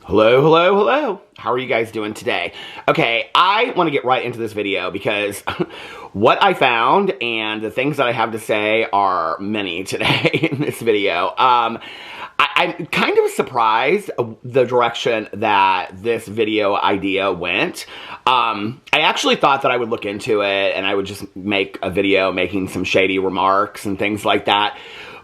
Hello, hello, hello. How are you guys doing today? Okay, I want to get right into this video because what I found and the things that I have to say are many today in this video. I'm kind of surprised the direction that this video idea went. I actually thought that I would look into it and I would just make a video making some shady remarks and things like that.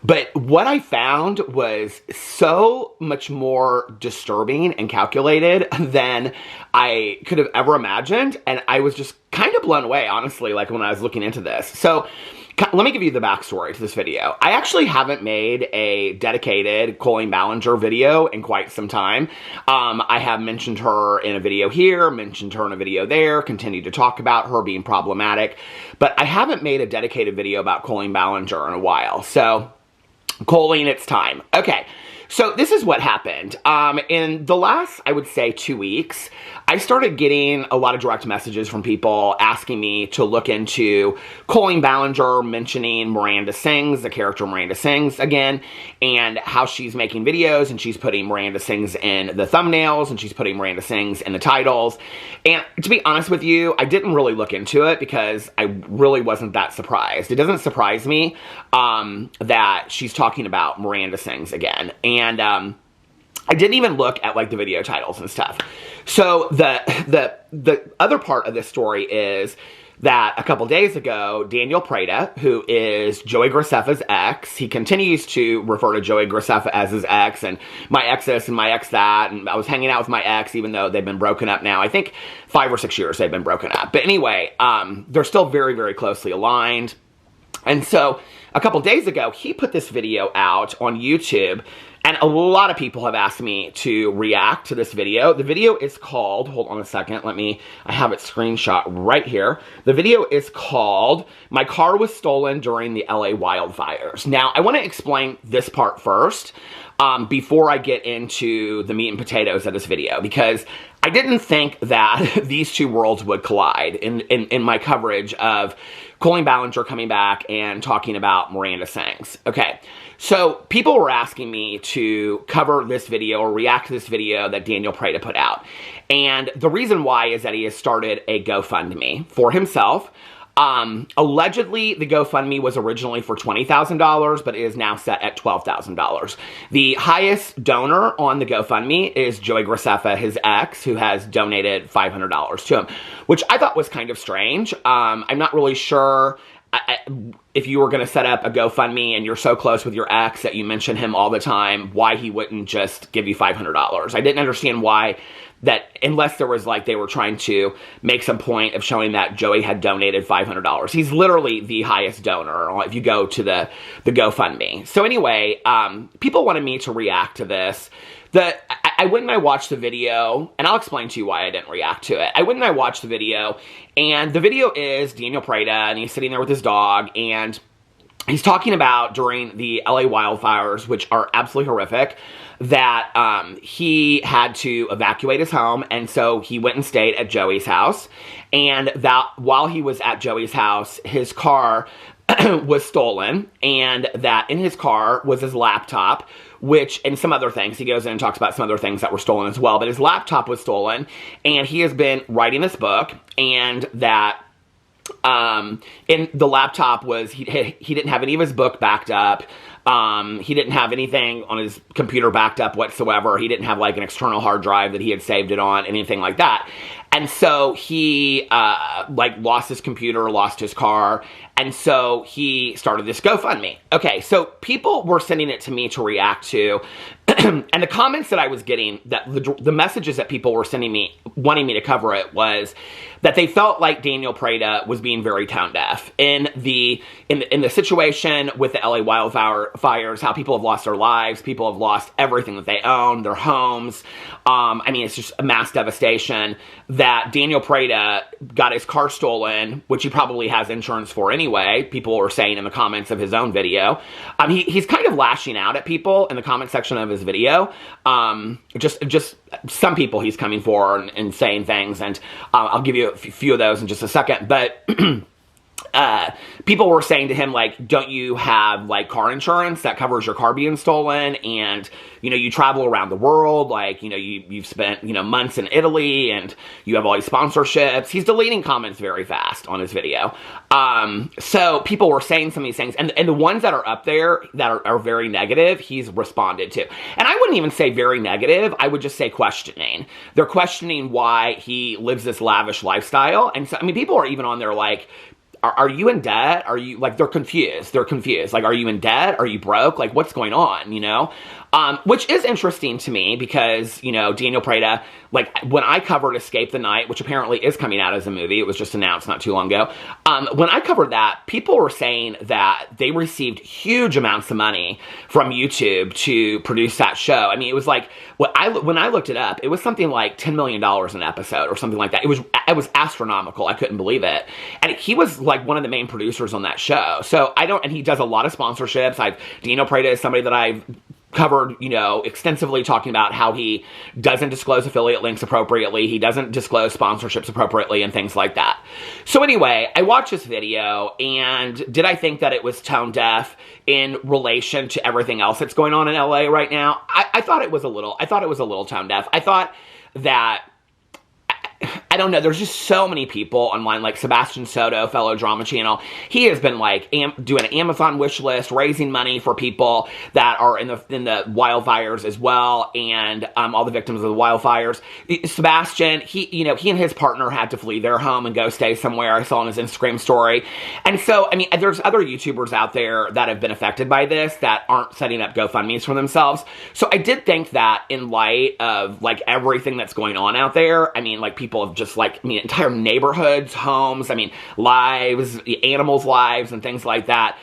But what I found was so much more disturbing and calculated than I could have ever imagined. And I was just kind of blown away, honestly, like when I was looking into this. So let me give you the backstory to this video. I actually haven't made a dedicated Colleen Ballinger video in quite some time. I have mentioned her in a video here, mentioned her in a video there, continued to talk about her being problematic. But I haven't made a dedicated video about Colleen Ballinger in a while. So Colleen, it's time. Okay, so this is what happened. In the last, I would say, 2 weeks, I started getting a lot of direct messages from people asking me to look into Colleen Ballinger mentioning Miranda Sings, the character Miranda Sings again, and how she's making videos and she's putting Miranda Sings in the thumbnails and she's putting Miranda Sings in the titles. And to be honest with you, I didn't really look into it because I really wasn't that surprised. It doesn't surprise me that she's talking about Miranda Sings again. And I didn't even look at like the video titles and stuff. So the other part of this story is that a couple days ago, Daniel Prada, who is Joey Graceffa's ex, he continues to refer to Joey Graceffa as his ex, and my ex this and my ex that, and I was hanging out with my ex even though they've been broken up now. I think 5 or 6 years they've been broken up. But anyway, they're still very, very closely aligned. And so a couple days ago, he put this video out on YouTube, and a lot of people have asked me to react to this video. The video is called, hold on a second, I have it screenshot right here. The video is called, "My Car Was Stolen During the LA Wildfires." Now, I want to explain this part first before I get into the meat and potatoes of this video, because I didn't think that these two worlds would collide in my coverage of Colleen Ballinger coming back and talking about Miranda Sings. Okay, so people were asking me to cover this video or react to this video that Daniel Prada put out. And the reason why is that he has started a GoFundMe for himself. Allegedly, the GoFundMe was originally for $20,000, but it is now set at $12,000. The highest donor on the GoFundMe is Joey Graceffa, his ex, who has donated $500 to him, which I thought was kind of strange. I'm not really sure if you were going to set up a GoFundMe and you're so close with your ex that you mention him all the time, why he wouldn't just give you $500. I didn't understand why that, unless there was like they were trying to make some point of showing that Joey had donated $500. He's literally the highest donor if you go to the GoFundMe. So anyway, people wanted me to react to this. I went and I watched the video, and I'll explain to you why I didn't react to it. I went and I watched the video, and the video is Daniel Prada, and he's sitting there with his dog, and he's talking about during the LA wildfires, which are absolutely horrific, that he had to evacuate his home, and so he went and stayed at Joey's house, and that while he was at Joey's house, his car was stolen, and that in his car was his laptop, which, and some other things. He goes in and talks about some other things that were stolen as well, but his laptop was stolen, and he has been writing this book, and that in the laptop was, he didn't have any of his book backed up. He didn't have anything on his computer backed up whatsoever. He didn't have like an external hard drive that he had saved it on, anything like that. And so he, like, lost his computer, lost his car, and so he started this GoFundMe. Okay, so people were sending it to me to react to, and the comments that I was getting, that the messages that people were sending me, wanting me to cover it, was that they felt like Daniel Prada was being very tone deaf in the situation with the LA wildfires, how people have lost their lives, people have lost everything that they own, their homes. I mean, it's just a mass devastation. That Daniel Prada got his car stolen, which he probably has insurance for anyway. People were saying in the comments of his own video. He's kind of lashing out at people in the comment section of his video. Just some people he's coming for and saying things, and I'll give you a few of those in just a second. But people were saying to him, like, don't you have, like, car insurance that covers your car being stolen? And, you know, you travel around the world, like, you know, you've spent, you know, months in Italy, and you have all these sponsorships. He's deleting comments very fast on his video. So people were saying some of these things, and the ones that are up there that are very negative, he's responded to. And I wouldn't even say very negative, I would just say questioning. They're questioning why he lives this lavish lifestyle. And so, I mean, people are even on there like, are you in debt? Are you, like, they're confused. They're confused. Like, are you in debt? Are you broke? Like, what's going on, you know? Which is interesting to me because, you know, Daniel Prada, like, when I covered Escape the Night, which apparently is coming out as a movie, it was just announced not too long ago, when I covered that, people were saying that they received huge amounts of money from YouTube to produce that show. I mean, it was like, when I looked it up, it was something like $10 million an episode or something like that. It was astronomical. I couldn't believe it. And he was, like, one of the main producers on that show. So and he does a lot of sponsorships. Daniel Prada is somebody that I've covered, you know, extensively, talking about how he doesn't disclose affiliate links appropriately, he doesn't disclose sponsorships appropriately, and things like that. So anyway, I watched this video, and did I think that it was tone deaf in relation to everything else that's going on in LA right now? I thought it was a little tone deaf. I thought that, I don't know, there's just so many people online, like Sebastian Soto, fellow Drama Channel. He has been, like, doing an Amazon wish list, raising money for people that are in the wildfires as well, and all the victims of the wildfires. Sebastian, he and his partner had to flee their home and go stay somewhere. I saw on his Instagram story. And so, I mean, there's other YouTubers out there that have been affected by this that aren't setting up GoFundMes for themselves. So I did think that in light of, like, everything that's going on out there, I mean, like, people have just, like, I mean, entire neighborhoods, homes, I mean, lives, animals' lives, and things like that.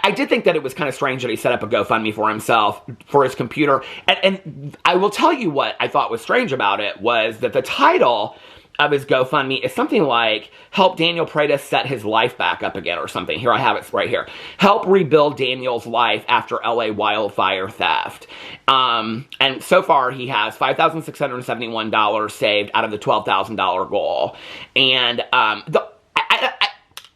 I did think that it was kind of strange that he set up a GoFundMe for himself, for his computer. And I will tell you what I thought was strange about it was that the title of his GoFundMe is something like, help Daniel Prada set his life back up again, or something. Here, I have it right here. Help rebuild Daniel's life after LA wildfire theft. And so far, he has $5,671 saved out of the $12,000 goal. And,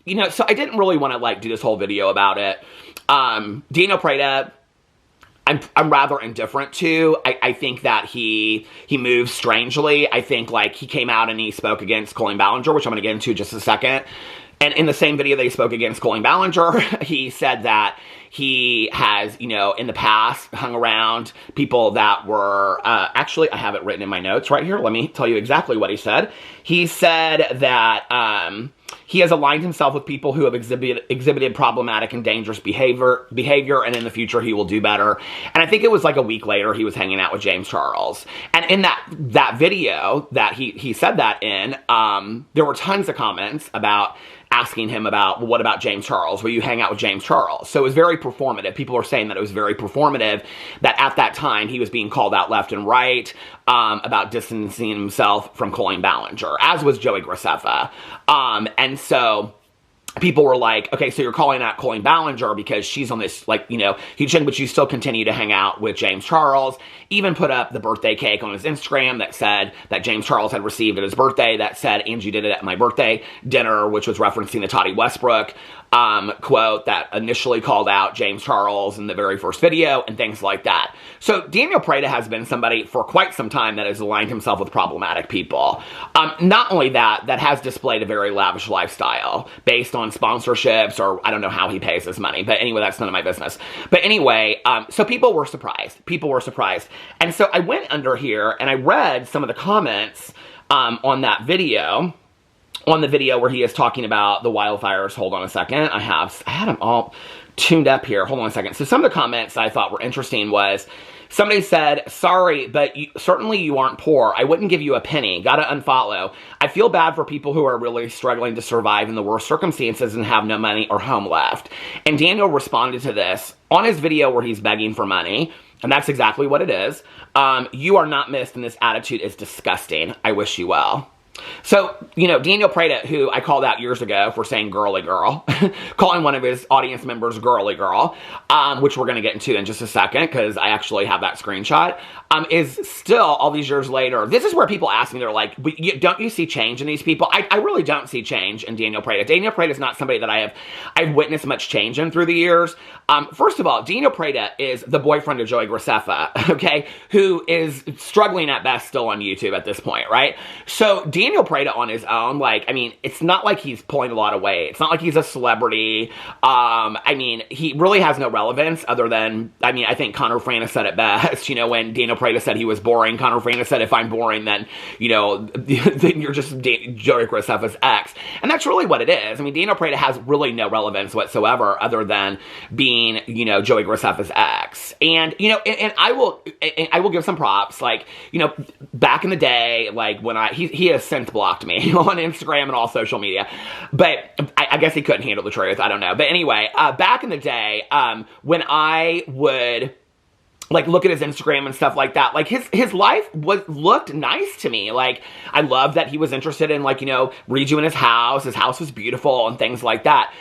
you know, so I didn't really want to, like, do this whole video about it. Daniel Prada, I'm rather indifferent to. I think that he moves strangely. I think, like, he came out and he spoke against Colleen Ballinger, which I'm going to get into in just a second. And in the same video that he spoke against Colleen Ballinger, he said that he has, you know, in the past hung around people that were, actually, I have it written in my notes right here. Let me tell you exactly what he said. He said that, he has aligned himself with people who have exhibited problematic and dangerous behavior, and in the future he will do better. And I think it was like a week later he was hanging out with James Charles. And in that video that he said that in, there were tons of comments about asking him about, well, what about James Charles? Will you hang out with James Charles? So it was very performative. People are saying that it was very performative, that at that time he was being called out left and right about distancing himself from Colleen Ballinger, as was Joey Graceffa. And so people were like, okay, so you're calling out Colleen Ballinger because she's on this, like, you know, huge thing, but you still continue to hang out with James Charles. Even put up the birthday cake on his Instagram that said that James Charles had received at his birthday, that said, Angie did it at my birthday dinner, which was referencing the Toddy Westbrook quote that initially called out James Charles in the very first video, and things like that. So Daniel Prada has been somebody for quite some time that has aligned himself with problematic people. Not only that has displayed a very lavish lifestyle based on sponsorships, or I don't know how he pays his money, but anyway, that's none of my business. But anyway, so people were surprised. And so I went under here and I read some of the comments on that video, on the video where he is talking about the wildfires. Hold on a second. I had them all tuned up here. Hold on a second. So some of the comments I thought were interesting was, somebody said, sorry, but certainly you aren't poor. I wouldn't give you a penny. Gotta unfollow. I feel bad for people who are really struggling to survive in the worst circumstances and have no money or home left. And Daniel responded to this on his video where he's begging for money. And that's exactly what it is. You are not missed, and this attitude is disgusting. I wish you well. So, you know, Daniel Prada, who I called out years ago for saying girly girl, calling one of his audience members girly girl, which we're going to get into in just a second because I actually have that screenshot, is still, all these years later, this is where people ask me, they're like, don't you see change in these people? I really don't see change in Daniel Prada. Daniel Prada is not somebody that I've witnessed much change in through the years. First of all, Daniel Prada is the boyfriend of Joey Graceffa, okay, who is struggling at best still on YouTube at this point, right? So Daniel Prada on his own, like, I mean, it's not like he's pulling a lot of weight. It's not like he's a celebrity. I mean, he really has no relevance other than, I mean, I think Connor Frana said it best, you know, when Daniel Prada said he was boring. Connor Frana said, if I'm boring, then, you know, then you're just Joey Graceffa's ex. And that's really what it is. I mean, Daniel Prada has really no relevance whatsoever other than being, you know, Joey Graceffa's ex. And, you know, and I will give some props, like, you know, back in the day, like when he has since blocked me on Instagram and all social media, but I guess he couldn't handle the truth. I don't know. But anyway, back in the day, when I would like look at his Instagram and stuff like that, like his life looked nice to me. Like, I loved that he was interested in, like, you know, redoing his house. His house was beautiful and things like that.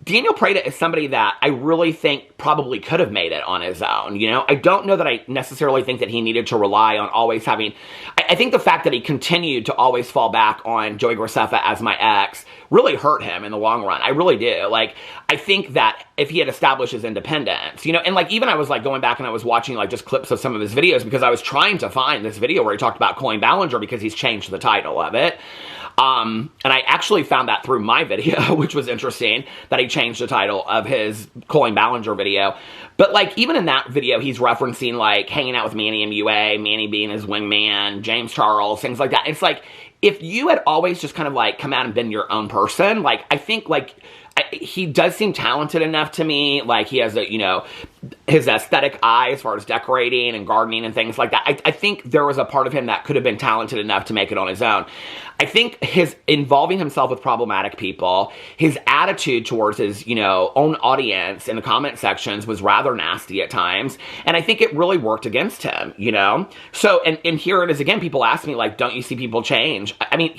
Daniel Prada is somebody that I really think probably could have made it on his own, you know? I don't know that I necessarily think that he needed to rely on always having... I think the fact that he continued to always fall back on Joey Graceffa as my ex really hurt him in the long run. I really do. Like, I think that if he had established his independence, you know, and like even I was like going back and I was watching like just clips of some of his videos because I was trying to find this video where he talked about Colleen Ballinger because he's changed the title of it. And I actually found that through my video, which was interesting, that he changed the title of his Colleen Ballinger video. But, like, even in that video, he's referencing, like, hanging out with Manny MUA, Manny being his wingman, James Charles, things like that. It's like, if you had always just kind of, like, come out and been your own person, like, I think, like... he does seem talented enough to me. Like, he has a, you know, his aesthetic eye as far as decorating and gardening and things like that. I think there was a part of him that could have been talented enough to make it on his own. I think his involving himself with problematic people, his attitude towards his, you know, own audience in the comment sections was rather nasty at times. And I think it really worked against him, you know? So, and here it is again, people ask me, like, don't you see people change? I mean,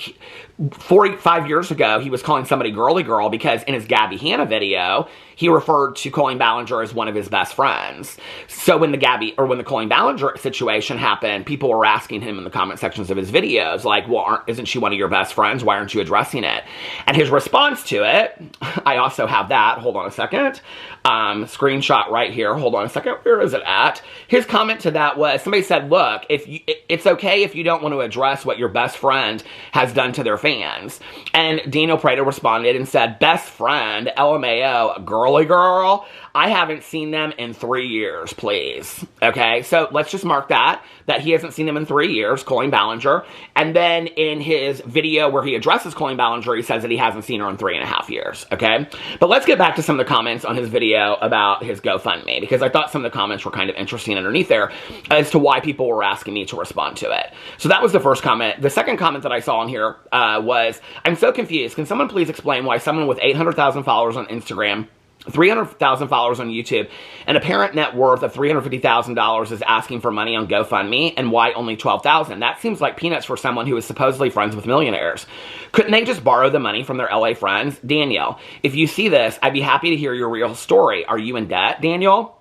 45 years ago, he was calling somebody girly girl because in his Gabby Hanna video, he referred to Colleen Ballinger as one of his best friends. So when the Colleen Ballinger situation happened, people were asking him in the comment sections of his videos, like, well, isn't she one of your best friends? Why aren't you addressing it? And his response to it, I also have that, hold on a second, screenshot right here, hold on a second, where is it at? His comment to that was, somebody said, look, it's okay if you don't want to address what your best friend has done to their fans. And Daniel Prada responded and said, best friend, LMAO, girly girl, I haven't seen them in 3 years, please. Okay, so let's just mark that he hasn't seen them in 3 years, Colleen Ballinger. And then in his video where he addresses Colleen Ballinger, he says that he hasn't seen her in 3.5 years, okay? But let's get back to some of the comments on his video about his GoFundMe, because I thought some of the comments were kind of interesting underneath there as to why people were asking me to respond to it. So that was the first comment. The second comment that I saw on here was, I'm so confused. Can someone please explain why someone with 800,000 followers on Instagram, 300,000 followers on YouTube, and a parent net worth of $350,000 is asking for money on GoFundMe, and why only $12,000? That seems like peanuts for someone who is supposedly friends with millionaires. Couldn't they just borrow the money from their LA friends? Daniel, if you see this, I'd be happy to hear your real story. Are you in debt, Daniel?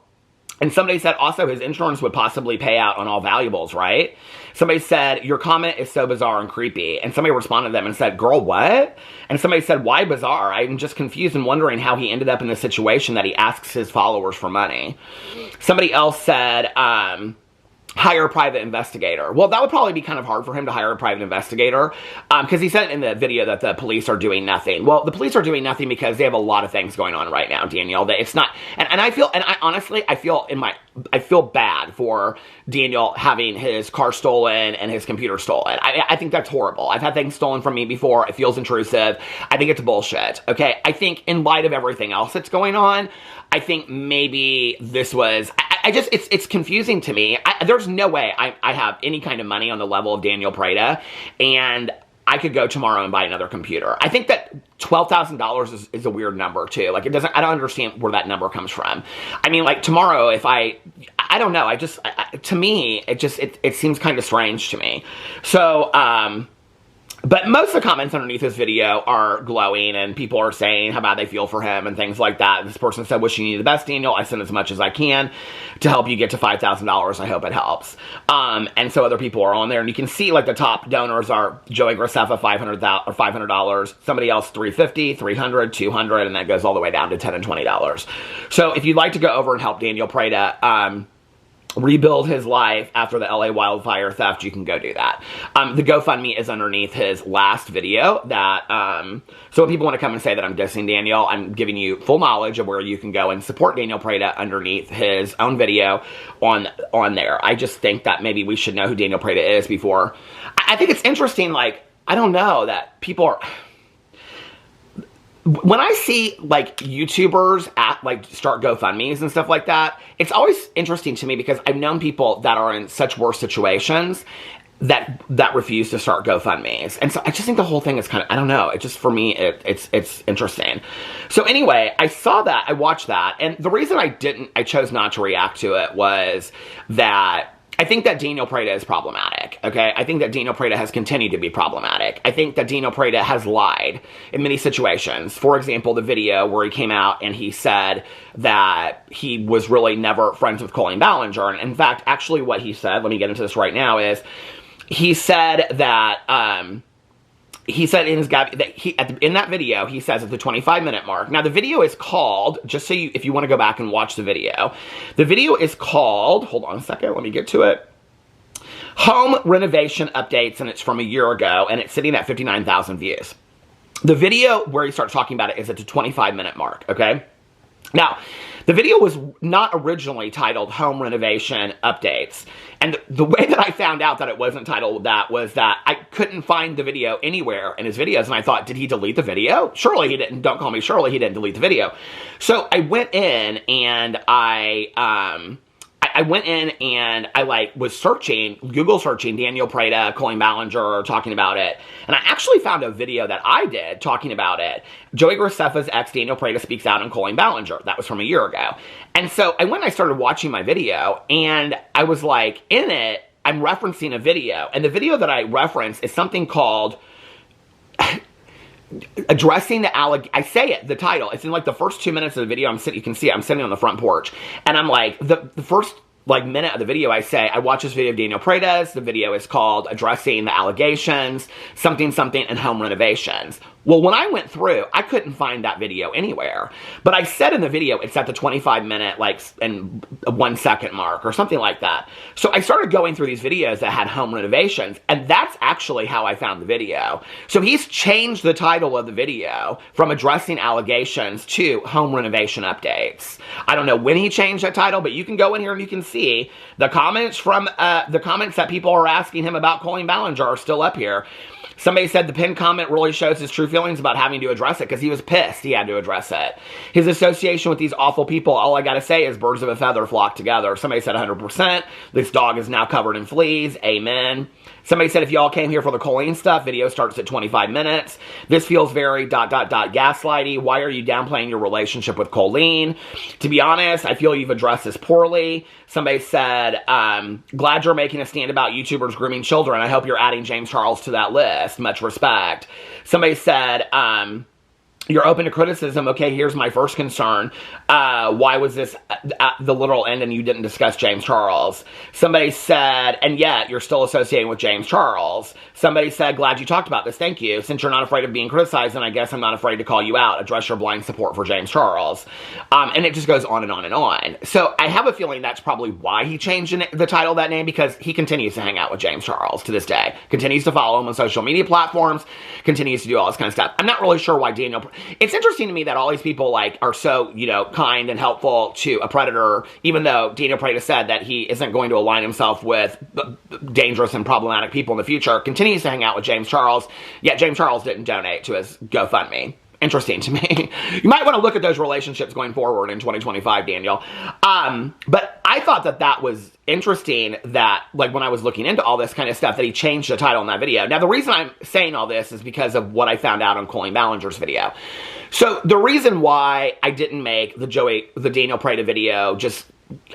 And somebody said also his insurance would possibly pay out on all valuables, right? Somebody said, your comment is so bizarre and creepy. And somebody responded to them and said, girl, what? And somebody said, why bizarre? I'm just confused and wondering how he ended up in the situation that he asks his followers for money. Somebody else said, hire a private investigator. Well, that would probably be kind of hard for him to hire a private investigator because he said in the video that the police are doing nothing. Well, the police are doing nothing because they have a lot of things going on right now, Daniel. That it's not, and I feel, and I honestly, I feel bad for Daniel having his car stolen and his computer stolen. I think that's horrible. I've had things stolen from me before. It feels intrusive. I think it's bullshit. Okay. I think in light of everything else that's going on, I think maybe this was, it's confusing to me. There's no way I have any kind of money on the level of Daniel Prada, and I could go tomorrow and buy another computer. I think that $12,000 is a weird number too. Like, I don't understand where that number comes from. I mean, like, tomorrow if I don't know, to me, it seems kind of strange to me. So, But most of the comments underneath this video are glowing, and people are saying how bad they feel for him and things like that. This person said, wishing you the best, Daniel. I send as much as I can to help you get to $5,000. I hope it helps. And so other people are on there, and you can see like the top donors are Joey Graceffa, $500, somebody else $350, $300, $200, and that goes all the way down to $10 and $20. So if you'd like to go over and help Daniel Prada, rebuild his life after the LA wildfire theft, you can go do that. The GoFundMe is underneath his last video that, so when people want to come and say that I'm dissing Daniel, I'm giving you full knowledge of where you can go and support Daniel Prada underneath his own video on there. I just think that maybe we should know who Daniel Prada is before. I think it's interesting, like, I don't know, that people are... When I see, like, YouTubers start GoFundMes and stuff like that, it's always interesting to me because I've known people that are in such worse situations that refuse to start GoFundMes. And so I just think the whole thing is kind of, I don't know, it just, for me, it's interesting. So anyway, I saw that, I watched that, and the reason I chose not to react to it was that I think that Daniel Prada is problematic, okay? I think that Daniel Prada has continued to be problematic. I think that Daniel Prada has lied in many situations. For example, the video where he came out and he said that he was really never friends with Colleen Ballinger. And in fact, actually what he said, let me get into this right now, is he said that... he said in his in that video, he says at the 25-minute mark. Now, the video is called, just so if you want to go back and watch the video is called, hold on a second, let me get to it, Home Renovation Updates, and it's from a year ago, and it's sitting at 59,000 views. The video where he starts talking about it is at the 25-minute mark, okay? Now, the video was not originally titled Home Renovation Updates. And the way that I found out that it wasn't titled that was that I couldn't find the video anywhere in his videos. And I thought, did he delete the video? Surely he didn't. Don't call me Shirley. He didn't delete the video. So I went in and I went in and I was searching, Google searching Daniel Prada, Colleen Ballinger talking about it. And I actually found a video that I did talking about it. Joey Graceffa's ex, Daniel Prada, speaks out on Colleen Ballinger. That was from a year ago. And so I went and I started watching my video, and I was like, in it, I'm referencing a video. And the video that I reference is something called addressing the I say it, the title. It's in like the first 2 minutes of the video. You can see it, I'm sitting on the front porch. And I'm like, the first minute of the video, I say, I watch this video of Daniel Prada's. The video is called Addressing the Allegations, something, and Home Renovations. Well, when I went through, I couldn't find that video anywhere. But I said in the video, it's at the 25-minute, and 1 second mark or something like that. So I started going through these videos that had home renovations, and that's actually how I found the video. So he's changed the title of the video from Addressing Allegations to Home Renovation Updates. I don't know when he changed that title, but you can go in here and you can see the comments from the comments that people are asking him about Colleen Ballinger are still up here. Somebody said the pinned comment really shows his true feelings about having to address it because he was pissed he had to address it. His association with these awful people, all I gotta say is birds of a feather flock together. Somebody said 100%. This dog is now covered in fleas. Amen. Somebody said if y'all came here for the Colleen stuff, video starts at 25 minutes. This feels very ... gaslighty. Why are you downplaying your relationship with Colleen? To be honest, I feel you've addressed this poorly. Somebody said, glad you're making a stand about YouTubers grooming children. I hope you're adding James Charles to that list. Much respect. Somebody said, you're open to criticism. Okay, here's my first concern. Why was this at the literal end and you didn't discuss James Charles? Somebody said, and yet you're still associating with James Charles. Somebody said, glad you talked about this. Thank you. Since you're not afraid of being criticized, then I guess I'm not afraid to call you out. Address your blind support for James Charles. And it just goes on and on and on. So I have a feeling that's probably why he changed the title of that name, because he continues to hang out with James Charles to this day. Continues to follow him on social media platforms. Continues to do all this kind of stuff. I'm not really sure why Daniel... It's interesting to me that all these people, are so, kind and helpful to a predator, even though Daniel Prada said that he isn't going to align himself with dangerous and problematic people in the future, continues to hang out with James Charles, yet James Charles didn't donate to his GoFundMe. Interesting to me. You might want to look at those relationships going forward in 2025, Daniel. But I thought that was interesting that, when I was looking into all this kind of stuff, that he changed the title in that video. Now, the reason I'm saying all this is because of what I found out on Colleen Ballinger's video. So, the reason why I didn't make the Daniel Prada video just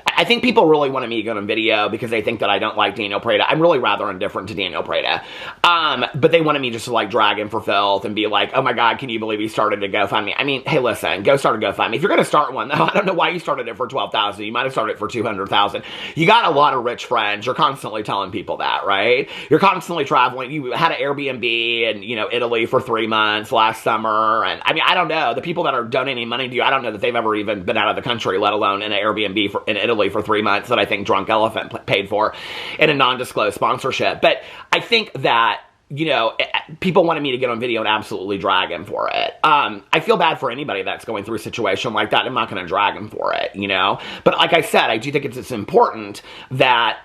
I think people really wanted me to go on video because they think that I don't like Daniel Prada. I'm really rather indifferent to Daniel Prada. But they wanted me just to like drag him for filth and be like, oh my God, can you believe he started a GoFundMe? I mean, hey, listen, go start a GoFundMe. If you're going to start one, though, I don't know why you started it for $12,000. You might have started it for $200,000. You got a lot of rich friends. You're constantly telling people that, right? You're constantly traveling. You had an Airbnb in, you know, Italy for 3 months last summer. And I mean, I don't know. The people that are donating money to you, I don't know that they've ever even been out of the country, let alone in an Airbnb in Italy for 3 months that I think Drunk Elephant paid for in a non-disclosed sponsorship. But I think that, you know, people wanted me to get on video and absolutely drag him for it. I feel bad for anybody that's going through a situation like that. I'm not going to drag him for it, you know? But like I said, I do think it's important that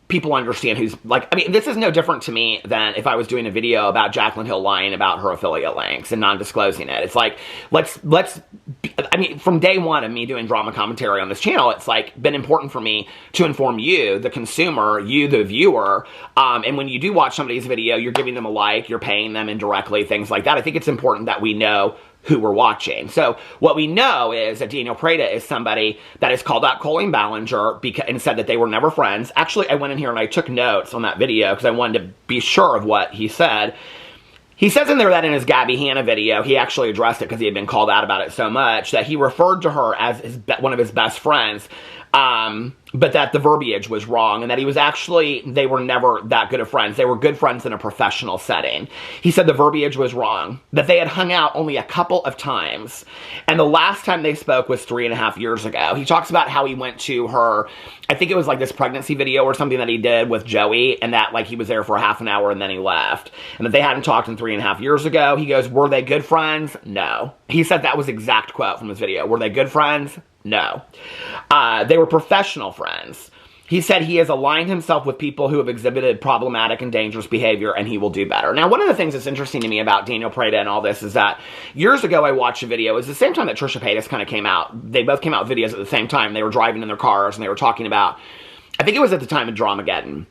people understand who's, like, I mean, this is no different to me than if I was doing a video about Jaclyn Hill lying about her affiliate links and non-disclosing it. It's like, I mean, from day one of me doing drama commentary on this channel, it's like been important for me to inform you, the consumer, you, the viewer, and when you do watch somebody's video, you're giving them a like, you're paying them indirectly, things like that. I think it's important that we know who we're watching. So what we know is that Daniel Prada is somebody that has called out Colleen Ballinger and said that they were never friends. Actually, I went in here and I took notes on that video because I wanted to be sure of what he said. He says in there that in his Gabby Hanna video, he actually addressed it because he had been called out about it so much, that he referred to her as one of his best friends, but that the verbiage was wrong, and that he was actually, they were never that good of friends. They were good friends in a professional setting. He said the verbiage was wrong, that they had hung out only a couple of times, and the last time they spoke was 3.5 years ago. He talks about how he went to her, I think it was like this pregnancy video or something that he did with Joey, and that like he was there for half an hour and then he left, and that they hadn't talked in 3.5 years ago. He goes, were they good friends? No. He said that was exact quote from his video. Were they good friends? No. They were professional friends. He said he has aligned himself with people who have exhibited problematic and dangerous behavior, and he will do better. Now, one of the things that's interesting to me about Daniel Prada and all this is that years ago I watched a video. It was the same time that Trisha Paytas kind of came out. They both came out with videos at the same time. They were driving in their cars, and they were talking about, I think it was at the time of Dramageddon.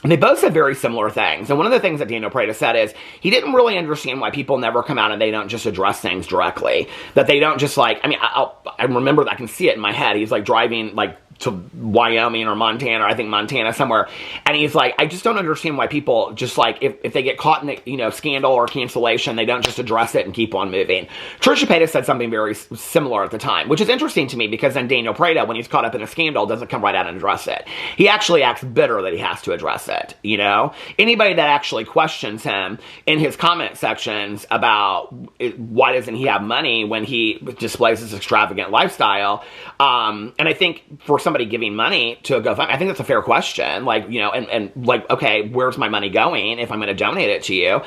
And they both said very similar things. And one of the things that Daniel Prada said is he didn't really understand why people never come out and they don't just address things directly. That they don't just like, I mean, I remember, I can see it in my head. He's like driving like to Wyoming or Montana, or I think Montana somewhere. And he's like, I just don't understand why people just like, if they get caught in a, you know, scandal or cancellation, they don't just address it and keep on moving. Trisha Paytas said something very similar at the time, which is interesting to me because then Daniel Prada, when he's caught up in a scandal, doesn't come right out and address it. He actually acts bitter that he has to address it, you know? Anybody that actually questions him in his comment sections about why doesn't he have money when he displays this extravagant lifestyle, and I think for somebody giving money to a GoFundMe, I think that's a fair question. Like, you know, and like, okay, where's my money going if I'm going to donate it to you?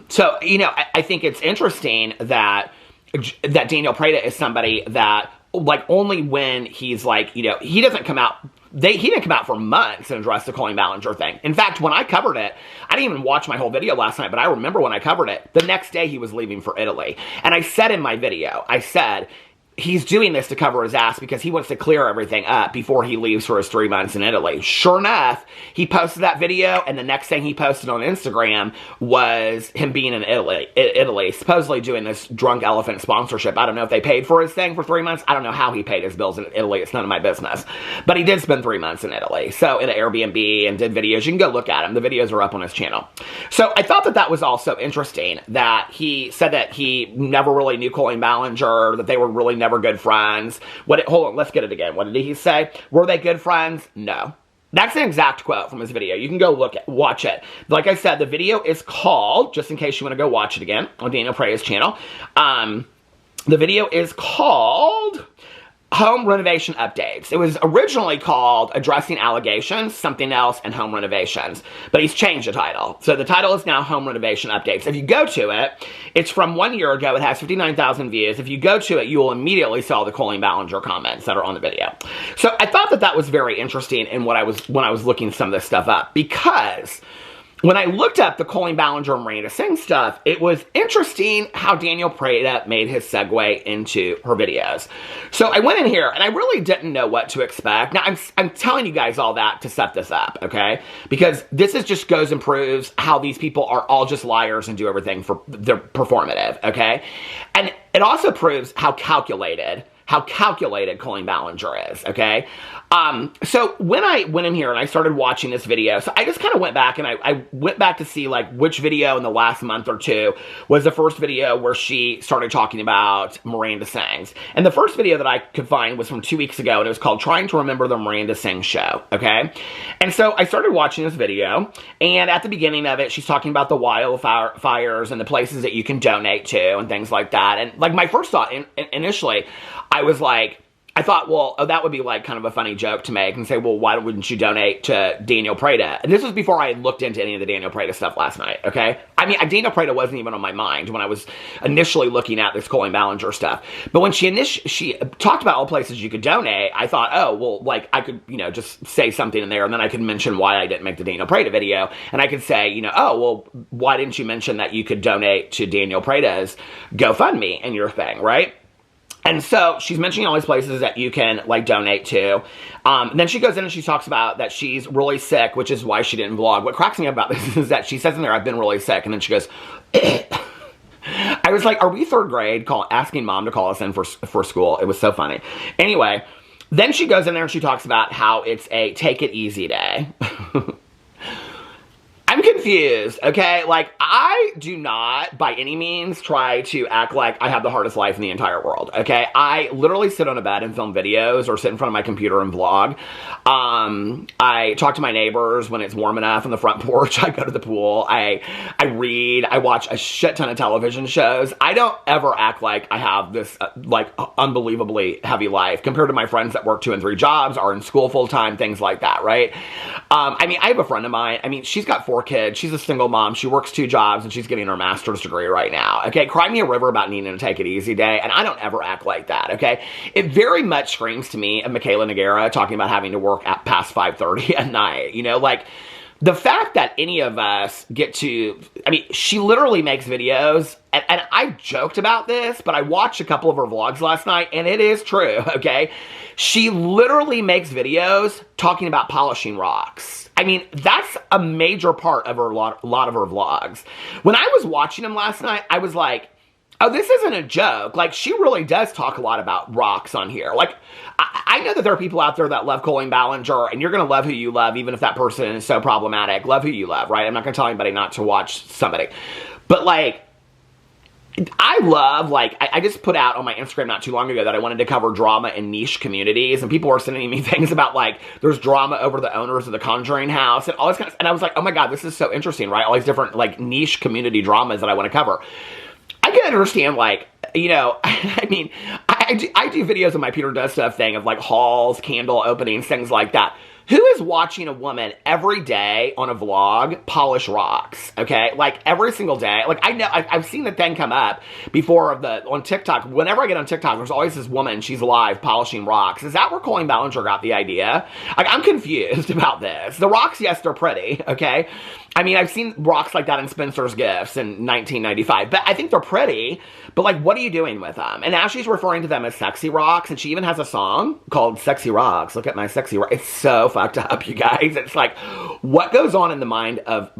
So, you know, I think it's interesting that Daniel Prada is somebody that, like, only when he's like, you know, he doesn't come out, he didn't come out for months and address the Colleen Ballinger thing. In fact, when I covered it, I didn't even watch my whole video last night, but I remember when I covered it, the next day he was leaving for Italy. And I said in my video, I said, he's doing this to cover his ass because he wants to clear everything up before he leaves for his 3 months in Italy. Sure enough, he posted that video, and the next thing he posted on Instagram was him being in Italy, supposedly doing this Drunk Elephant sponsorship. I don't know if they paid for his thing for 3 months. I don't know how he paid his bills in Italy. It's none of my business. But he did spend 3 months in Italy, so in an Airbnb, and did videos. You can go look at them. The videos are up on his channel. So I thought that that was also interesting, that he said that he never really knew Colleen Ballinger, that they were really never good friends. Hold on, let's get it again. What did he say? Were they good friends? No. That's an exact quote from his video. You can go watch it. Like I said, the video is called, just in case you want to go watch it again on Daniel Prada's channel, the video is called Home Renovation Updates. It was originally called Addressing Allegations, Something Else, and Home Renovations. But he's changed the title. So the title is now Home Renovation Updates. If you go to it, it's from 1 year ago. It has 59,000 views. If you go to it, you will immediately see all the Colleen Ballinger comments that are on the video. So I thought that that was very interesting in when I was looking some of this stuff up, because when I looked up the Colleen Ballinger and Miranda Singh stuff, it was interesting how Daniel Prada made his segue into her videos. So I went in here, and I really didn't know what to expect. Now, I'm telling you guys all that to set this up, okay? Because this is just goes and proves how these people are all just liars and do everything for their performative, okay? And it also proves how calculated how calculated Colleen Ballinger is, okay? So when I went in here and I started watching this video, so I just kind of went back and I went back to see like which video in the last month or two was the first video where she started talking about Miranda sings. And the first video that I could find was from 2 weeks ago, and it was called Trying to Remember the Miranda Sings Show, okay? And so I started watching this video, and at the beginning of it, she's talking about the wildfires and the places that you can donate to and things like that. And like my first thought initially, I was like, I thought, well, oh, that would be like kind of a funny joke to make and say, well, why wouldn't you donate to Daniel Prada? And this was before I had looked into any of the Daniel Prada stuff last night, okay? I mean, Daniel Prada wasn't even on my mind when I was initially looking at this Colleen Ballinger stuff. But when she talked about all places you could donate, I thought, oh, well, like I could, you know, just say something in there and then I could mention why I didn't make the Daniel Prada video. And I could say, you know, oh, well, why didn't you mention that you could donate to Daniel Prada's GoFundMe and your thing, right? And so she's mentioning all these places that you can like donate to. And then she goes in and she talks about that she's really sick, which is why she didn't vlog. What cracks me up about this is that she says in there, I've been really sick. And then she goes, I was like, are we third grade asking mom to call us in for school? It was so funny. Anyway, then she goes in there and she talks about how it's a take it easy day. I'm confused, okay? Like, I do not, by any means, try to act like I have the hardest life in the entire world, okay? I literally sit on a bed and film videos or sit in front of my computer and vlog. I talk to my neighbors when it's warm enough on the front porch. I go to the pool. I read. I watch a shit ton of television shows. I don't ever act like I have this, like, unbelievably heavy life compared to my friends that work 2 and 3 jobs, are in school full-time, things like that, right? I mean, I have a friend of mine. I mean, she's got 4 kids. She's a single mom. She works 2 jobs and she's getting her master's degree right now. Okay. Cry me a river about needing to take it easy day. And I don't ever act like that. Okay. It very much screams to me of Michaela Noguera talking about having to work at past 5:30 at night. You know, like the fact that any of us get to, I mean, she literally makes videos and I joked about this, but I watched a couple of her vlogs last night and it is true. Okay. She literally makes videos talking about polishing rocks. I mean, that's a major part of a lot of her vlogs. When I was watching them last night, I was like, oh, this isn't a joke. Like, she really does talk a lot about rocks on here. Like, I know that there are people out there that love Colleen Ballinger, and you're going to love who you love, even if that person is so problematic. Love who you love, right? I'm not going to tell anybody not to watch somebody. But, like, I love, like, I just put out on my Instagram not too long ago that I wanted to cover drama in niche communities, and people were sending me things about, like, there's drama over the owners of the Conjuring house, and all this kind of, and I was like, oh my god, this is so interesting, right? All these different, like, niche community dramas that I want to cover. I can understand, like, you know, I mean, I do videos of my Peter Does Stuff thing of, like, hauls, candle openings, things like that. Who is watching a woman every day on a vlog polish rocks, okay? Like, every single day. Like, I know, I've seen the thing come up before on TikTok. Whenever I get on TikTok, there's always this woman, she's live polishing rocks. Is that where Colleen Ballinger got the idea? Like, I'm confused about this. The rocks, yes, they're pretty, okay? I mean, I've seen rocks like that in Spencer's Gifts in 1995, but I think they're pretty, but like, what are you doing with them? And now she's referring to them as sexy rocks, and she even has a song called Sexy Rocks. Look at my sexy rocks. It's so fucked up, you guys. It's like, what goes on in the mind of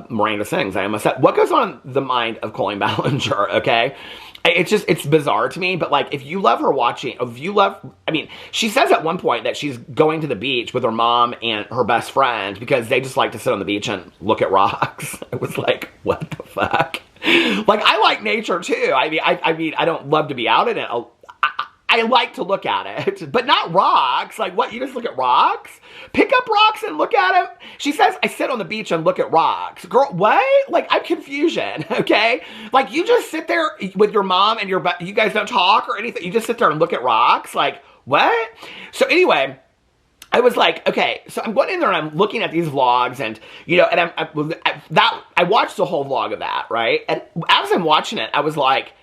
Miranda Sings? I almost said, what goes on in the mind of Colleen Ballinger, okay? It's just, it's bizarre to me, but like, if you love her watching, if you love, I mean, she says at one point that she's going to the beach with her mom and her best friend because they just like to sit on the beach and look at rocks. I was like, what the fuck? Like, I like nature too. I mean, I don't love to be out in it. I like to look at it, but not rocks. Like, what, you just look at rocks? Pick up rocks and look at it? She says, I sit on the beach and look at rocks. Girl, what? Like, I'm confusion, okay? Like, you just sit there with your mom and you guys don't talk or anything. You just sit there and look at rocks? Like, what? So anyway, I was like, okay, so I'm going in there and I'm looking at these vlogs and, you know, and I watched the whole vlog of that, right? And as I'm watching it, I was like,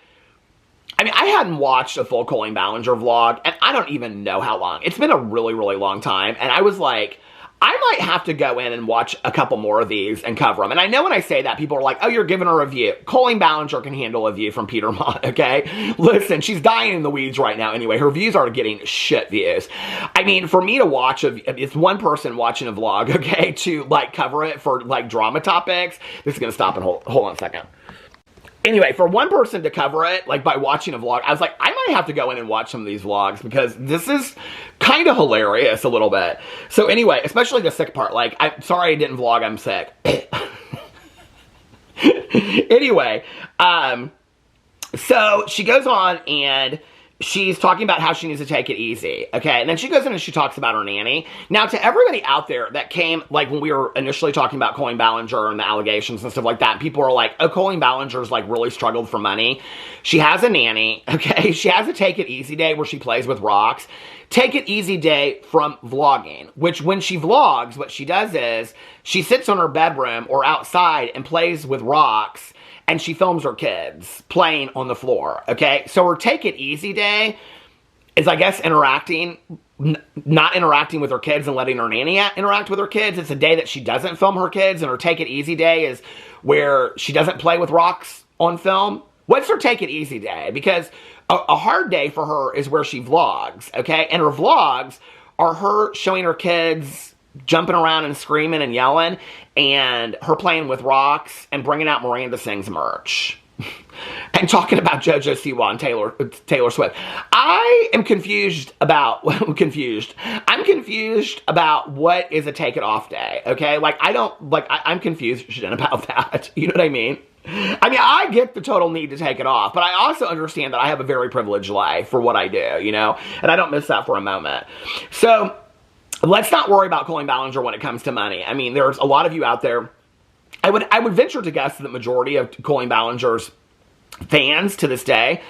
I mean, I hadn't watched a full Colleen Ballinger vlog, and I don't even know how long. It's been a really, really long time, and I was like, I might have to go in and watch a couple more of these and cover them. And I know when I say that, people are like, oh, you're giving her a review. Colleen Ballinger can handle a view from Peter Monn, okay? Listen, she's dying in the weeds right now anyway. Her views are getting shit views. I mean, for me to watch, it's one person watching a vlog, okay, to, like, cover it for, like, drama topics. This is going to stop and hold on a second. Anyway, for one person to cover it, like, by watching a vlog, I was like, I might have to go in and watch some of these vlogs because this is kind of hilarious a little bit. So anyway, especially the sick part. Like, I'm sorry I didn't vlog, I'm sick. Anyway, so she goes on and she's talking about how she needs to take it easy, okay? And then she goes in and she talks about her nanny. Now, to everybody out there that came, like, when we were initially talking about Colleen Ballinger and the allegations and stuff like that, people are like, oh, Colleen Ballinger's, like, really struggled for money. She has a nanny, okay? She has a take it easy day where she plays with rocks. Take it easy day from vlogging, which when she vlogs, what she does is she sits on her bedroom or outside and plays with rocks, and she films her kids playing on the floor, okay? So her take it easy day is, I guess, interacting, not interacting with her kids and letting her nanny interact with her kids. It's a day that she doesn't film her kids, and her take it easy day is where she doesn't play with rocks on film. What's her take it easy day? Because a hard day for her is where she vlogs, okay? And her vlogs are her showing her kids jumping around and screaming and yelling, and her playing with rocks and bringing out Miranda Sings merch. And talking about JoJo Siwa and Taylor Swift. I am confused about, I'm confused about what is a take it off day, okay? Like, I'm confused about that. You know what I mean? I mean, I get the total need to take it off, but I also understand that I have a very privileged life for what I do, you know? And I don't miss that for a moment. So, let's not worry about Colleen Ballinger when it comes to money. I mean, there's a lot of you out there. I would venture to guess that the majority of Colleen Ballinger's fans to this day,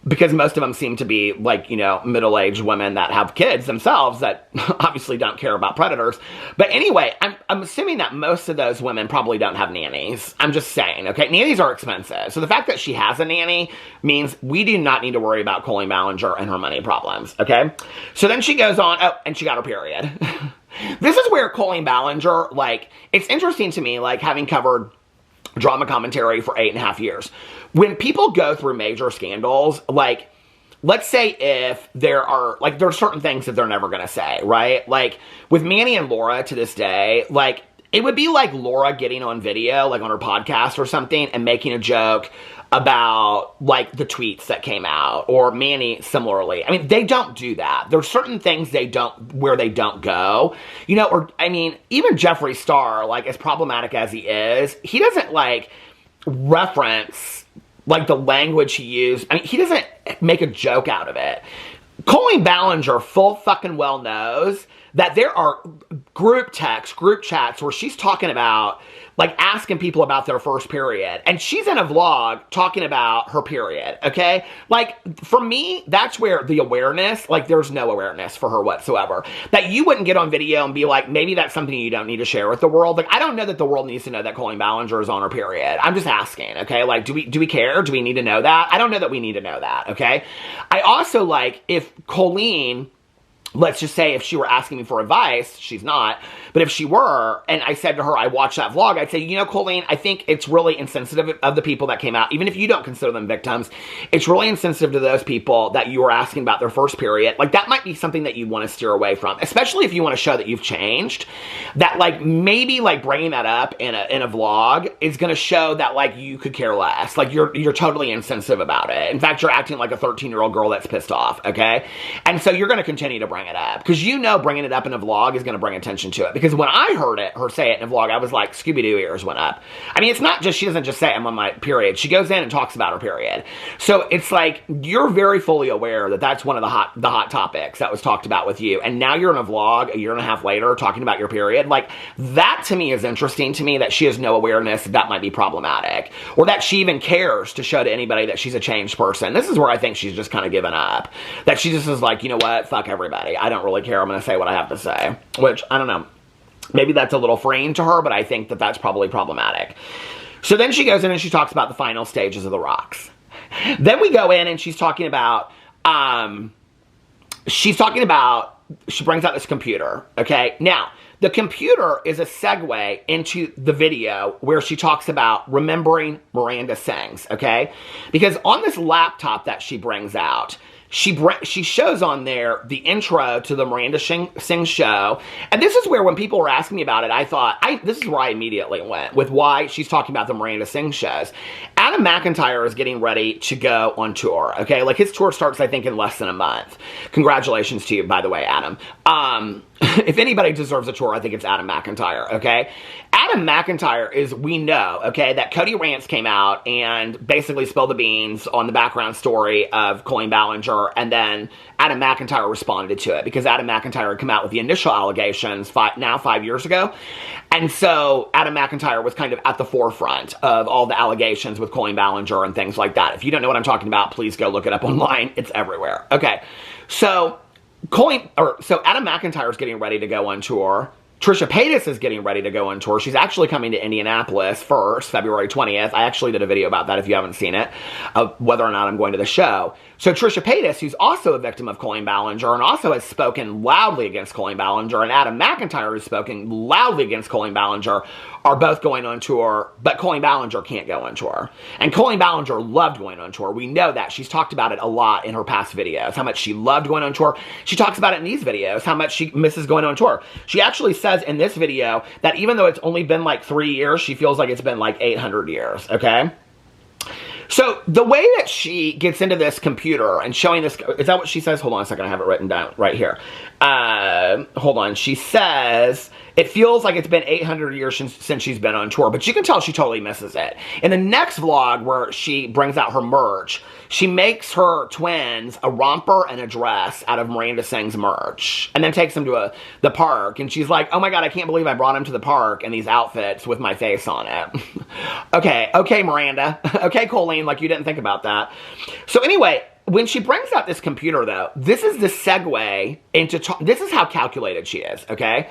because most of them seem to be, like, you know, middle-aged women that have kids themselves that obviously don't care about predators. But anyway, I'm assuming that most of those women probably don't have nannies. I'm just saying, okay? Nannies are expensive. So the fact that she has a nanny means we do not need to worry about Colleen Ballinger and her money problems, okay? So then she goes on, oh, and she got her period. This is where Colleen Ballinger, like, it's interesting to me, like, having covered drama commentary for 8.5 years. When people go through major scandals, like, let's say if there are certain things that they're never going to say, right? Like, with Manny and Laura to this day, like, it would be like Laura getting on video, like on her podcast or something, and making a joke about, like, the tweets that came out, or Manny similarly. I mean, they don't do that. There's certain things where they don't go, you know, or, I mean, even Jeffree Star, like, as problematic as he is, he doesn't, like, reference, like, the language he used. I mean, he doesn't make a joke out of it. Colleen Ballinger full fucking well knows that there are group chats where she's talking about, like, asking people about their first period. And she's in a vlog talking about her period, okay? Like, for me, that's where the awareness, like, there's no awareness for her whatsoever. That you wouldn't get on video and be like, maybe that's something you don't need to share with the world. Like, I don't know that the world needs to know that Colleen Ballinger is on her period. I'm just asking, okay? Like, do we care? Do we need to know that? I don't know that we need to know that, okay? I also, like, if Colleen, let's just say if she were asking me for advice, she's not, but if she were, and I said to her, I watched that vlog, I'd say, you know, Colleen, I think it's really insensitive of the people that came out, even if you don't consider them victims, it's really insensitive to those people that you were asking about their first period. Like, that might be something that you want to steer away from, especially if you want to show that you've changed, that, like, maybe, like, bringing that up in a vlog is going to show that, like, you could care less. Like, you're totally insensitive about it. In fact, you're acting like a 13-year-old girl that's pissed off, okay? And so you're going to continue to bring it up, because you know bringing it up in a vlog is going to bring attention to it. Because when I heard her say it in a vlog, I was like, Scooby-Doo ears went up. I mean, it's not just, she doesn't just say, I'm on my period. She goes in and talks about her period. So it's like, you're very fully aware that that's one of the hot topics that was talked about with you. And now you're in a vlog a year and a half later talking about your period. Like, that to me is interesting to me, that she has no awareness that might be problematic, or that she even cares to show to anybody that she's a changed person. This is where I think she's just kind of given up. That she just is like, you know what, fuck everybody. I don't really care. I'm going to say what I have to say. Which, I don't know. Maybe that's a little freeing to her, but I think that that's probably problematic. So then she goes in and she talks about the final stages of the rocks. Then we go in and she's talking about, she brings out this computer, okay? Now, the computer is a segue into the video where she talks about remembering Miranda Sings, okay? Because on this laptop that she brings out, she shows on there the intro to the Miranda Sings show. And this is where, when people were asking me about it, I thought, this is where I immediately went with why she's talking about the Miranda Sings shows. Adam McIntyre is getting ready to go on tour, okay? Like, his tour starts, I think, in less than a month. Congratulations to you, by the way, Adam. If anybody deserves a tour, I think it's Adam McIntyre, okay? Adam McIntyre is, we know, okay, that Cody Rance came out and basically spilled the beans on the background story of Colleen Ballinger, and then Adam McIntyre responded to it, because Adam McIntyre had come out with the initial allegations 5 years ago. And so Adam McIntyre was kind of at the forefront of all the allegations with Colleen Ballinger and things like that. If you don't know what I'm talking about, please go look it up online. It's everywhere. Okay, so Adam McIntyre is getting ready to go on tour. Trisha Paytas is getting ready to go on tour. She's actually coming to Indianapolis first, February 20th. I actually did a video about that if you haven't seen it, of whether or not I'm going to the show. So Trisha Paytas, who's also a victim of Colleen Ballinger and also has spoken loudly against Colleen Ballinger, and Adam McIntyre, who's spoken loudly against Colleen Ballinger, are both going on tour, but Colleen Ballinger can't go on tour. And Colleen Ballinger loved going on tour. We know that. She's talked about it a lot in her past videos, how much she loved going on tour. She talks about it in these videos, how much she misses going on tour. She actually says in this video that even though it's only been like 3 years, she feels like it's been like 800 years, okay? So the way that she gets into this computer and showing this, is that what she says? Hold on a second, I have it written down right here. Hold on, she says, it feels like it's been 800 years since she's been on tour, but you can tell she totally misses it. In the next vlog where she brings out her merch, she makes her twins a romper and a dress out of Miranda Sings merch, and then takes them to the park, and she's like, oh my god, I can't believe I brought them to the park in these outfits with my face on it. Okay, Miranda. Okay, Colleen, like you didn't think about that. So anyway, when she brings out this computer, though, this is the segue into, this is how calculated she is, okay?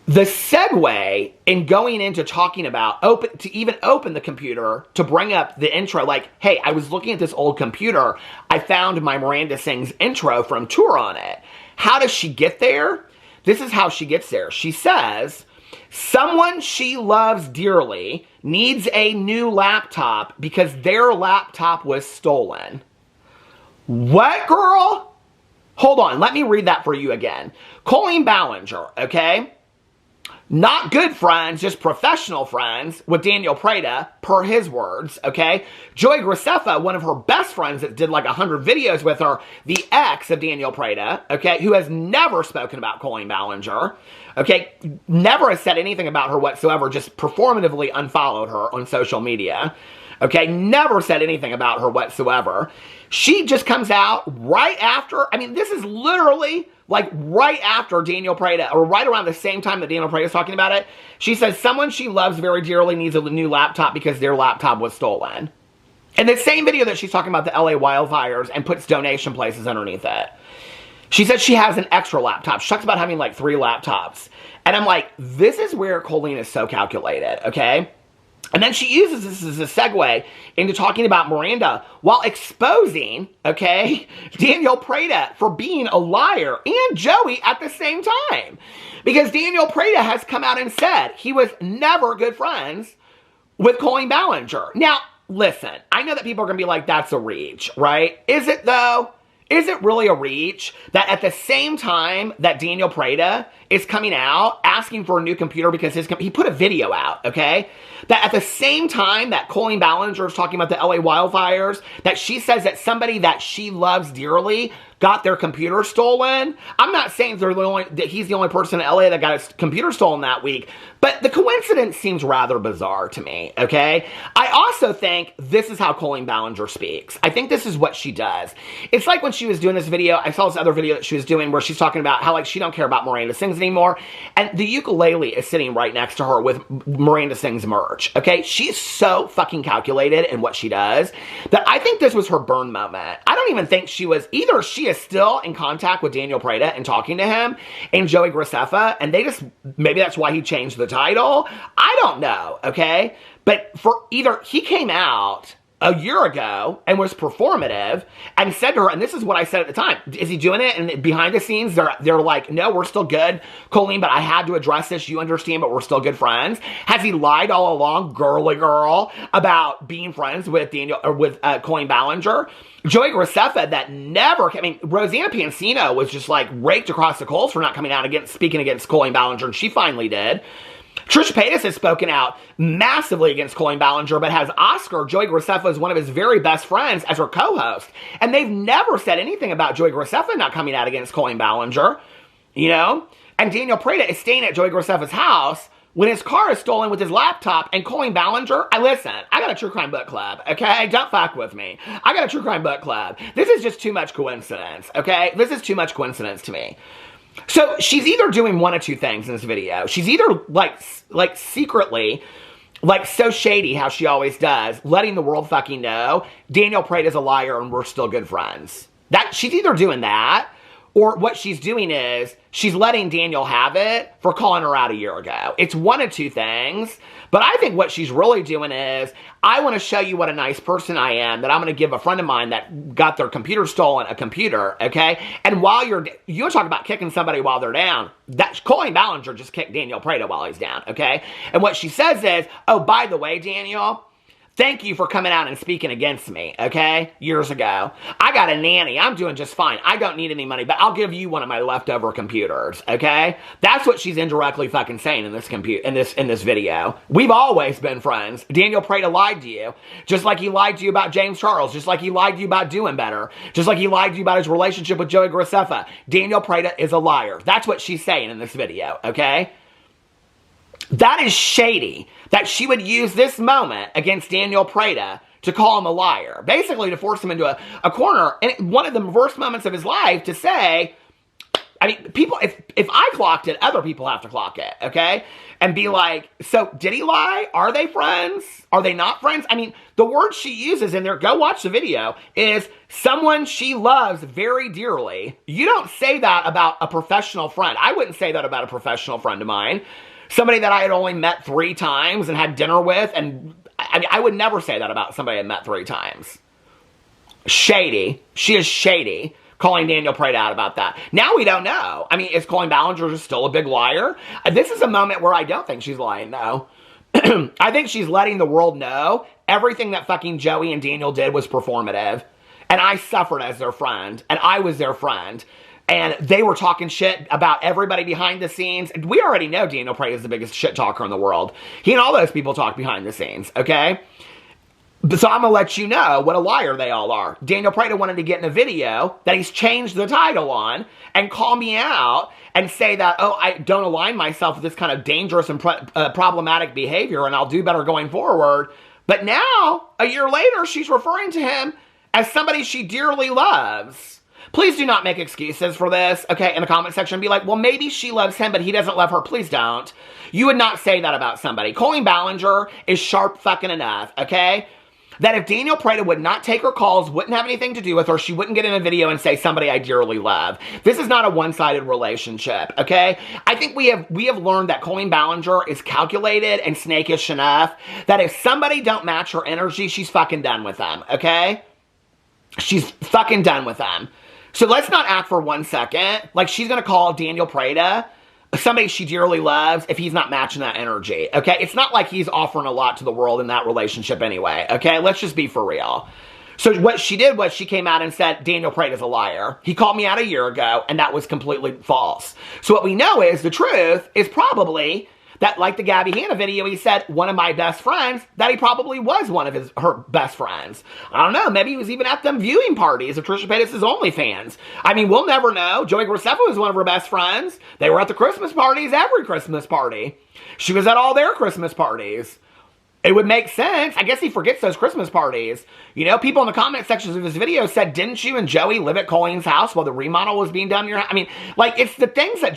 The segue in going into talking about, to even open the computer, to bring up the intro, like, hey, I was looking at this old computer, I found my Miranda Sings intro from tour on it. How does she get there? This is how she gets there. She says, someone she loves dearly needs a new laptop because their laptop was stolen. What, girl? Hold on, let me read that for you again. Colleen Ballinger, okay? Not good friends, just professional friends with Daniel Prada, per his words, okay? Joey Graceffa, one of her best friends that did like 100 videos with her, the ex of Daniel Prada, okay, who has never spoken about Colleen Ballinger, okay, never has said anything about her whatsoever, just performatively unfollowed her on social media, okay, never said anything about her whatsoever. She just comes out right after, I mean, this is literally like right after Daniel Prada, or right around the same time that Daniel Prada is talking about it. She says someone she loves very dearly needs a new laptop because their laptop was stolen. In the same video that she's talking about the LA wildfires and puts donation places underneath it. She says she has an extra laptop. She talks about having like 3 laptops. And I'm like, this is where Colleen is so calculated, okay? And then she uses this as a segue into talking about Miranda while exposing, okay, Daniel Prada for being a liar, and Joey at the same time. Because Daniel Prada has come out and said he was never good friends with Colleen Ballinger. Now, listen, I know that people are going to be like, that's a reach, right? Is it though? Is it really a reach that at the same time that Daniel Prada is coming out asking for a new computer because he put a video out, okay? That at the same time that Colleen Ballinger is talking about the LA wildfires, that she says that somebody that she loves dearly got their computer stolen. I'm not saying that he's the only person in LA that got his computer stolen that week, but the coincidence seems rather bizarre to me, okay? I also think this is how Colleen Ballinger speaks. I think this is what she does. It's like when she was doing this video, I saw this other video that she was doing where she's talking about how like she don't care about Miranda Sings anymore, and the ukulele is sitting right next to her with Miranda Sings merch, okay? She's so fucking calculated in what she does that I think this was her burn moment. I don't even think she was, either she is still in contact with Daniel Prada and talking to him and Joey Graceffa, and they just, maybe that's why he changed the title. I don't know, okay? But for either he came out a year ago and was performative and said to her, and this is what I said at the time, is he doing it? And behind the scenes, they're like, no, we're still good, Colleen, but I had to address this. You understand, but we're still good friends. Has he lied all along, girly girl, about being friends with Colleen Ballinger? Joey Graceffa that never, I mean, Rosanna Pansino was just like raked across the coals for not coming out against, speaking against Colleen Ballinger, and she finally did. Trisha Paytas has spoken out massively against Colleen Ballinger, but has Oscar, Joey Graceffa, as one of his very best friends as her co-host. And they've never said anything about Joey Graceffa not coming out against Colleen Ballinger, you know? And Daniel Prada is staying at Joey Graceffa's house when his car is stolen with his laptop, and Colleen Ballinger, I got a true crime book club, okay? Don't fuck with me. I got a true crime book club. This is just too much coincidence, okay? This is too much coincidence to me. So she's either doing one of two things in this video. She's either like secretly, like so shady how she always does, letting the world fucking know Daniel Prada is a liar and we're still good friends. That she's either doing that, or what she's doing is she's letting Daniel have it for calling her out a year ago. It's one of two things. But I think what she's really doing is, I want to show you what a nice person I am, that I'm going to give a friend of mine that got their computer stolen a computer, okay? And while you talk about kicking somebody while they're down, that Colleen Ballinger just kicked Daniel Prada while he's down, okay? And what she says is, oh, by the way, Daniel, thank you for coming out and speaking against me, okay? Years ago. I got a nanny. I'm doing just fine. I don't need any money, but I'll give you one of my leftover computers, okay? That's what she's indirectly fucking saying in this video. We've always been friends. Daniel Prada lied to you. Just like he lied to you about James Charles. Just like he lied to you about doing better. Just like he lied to you about his relationship with Joey Graceffa. Daniel Prada is a liar. That's what she's saying in this video, okay? That is shady, that she would use this moment against Daniel Prada to call him a liar. Basically to force him into a corner. And one of the worst moments of his life to say, I mean, people, if I clocked it, other people have to clock it, okay? And be like, so did he lie? Are they friends? Are they not friends? I mean, the word she uses in there, go watch the video, is someone she loves very dearly. You don't say that about a professional friend. I wouldn't say that about a professional friend of mine. Somebody that I had only met 3 times and had dinner with, and I would never say that about somebody I met 3 times. Shady. She is shady, calling Daniel Prada out about that. Now we don't know. I mean, is Colleen Ballinger just still a big liar? This is a moment where I don't think she's lying, though. I think she's letting the world know everything that fucking Joey and Daniel did was performative. And I suffered as their friend, and I was their friend. And they were talking shit about everybody behind the scenes. We already know Daniel Prada is the biggest shit talker in the world. He and all those people talk behind the scenes, okay? So I'm going to let you know what a liar they all are. Daniel Prada wanted to get in a video that he's changed the title on and call me out and say that, oh, I don't align myself with this kind of dangerous and problematic behavior and I'll do better going forward. But now, a year later, she's referring to him as somebody she dearly loves. Please do not make excuses for this, okay, in the comment section. Be like, well, maybe she loves him, but he doesn't love her. Please don't. You would not say that about somebody. Colleen Ballinger is sharp fucking enough, okay? That if Daniel Prada would not take her calls, wouldn't have anything to do with her, she wouldn't get in a video and say somebody I dearly love. This is not a one-sided relationship, okay? I think we have learned that Colleen Ballinger is calculated and snakish enough that if somebody don't match her energy, she's fucking done with them, okay? She's fucking done with them. So let's not act for 1 second like she's going to call Daniel Prada somebody she dearly loves if he's not matching that energy, okay? It's not like he's offering a lot to the world in that relationship anyway, okay? Let's just be for real. So what she did was she came out and said, Daniel Prada's a liar. He called me out a year ago, and that was completely false. So what we know is the truth is probably that, like the Gabby Hanna video, he said, one of my best friends, that he probably was one of her best friends. I don't know, maybe he was even at them viewing parties of Trisha Paytas' OnlyFans. I mean, we'll never know. Joey Graceffa was one of her best friends. They were at the Christmas parties, every Christmas party. She was at all their Christmas parties. It would make sense. I guess he forgets those Christmas parties. You know, people in the comment sections of this video said, didn't you and Joey live at Colleen's house while the remodel was being done in your house? I mean, like, it's the things that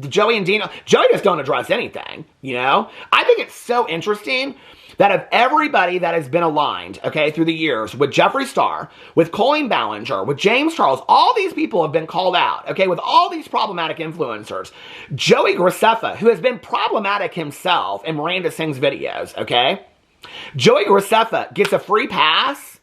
Joey and Dino, Joey just don't address anything, you know? I think it's so interesting that of everybody that has been aligned, okay, through the years, with Jeffree Star, with Colleen Ballinger, with James Charles, all these people have been called out, okay, with all these problematic influencers. Joey Graceffa, who has been problematic himself in Miranda Sings videos, okay? Joey Graceffa gets a free pass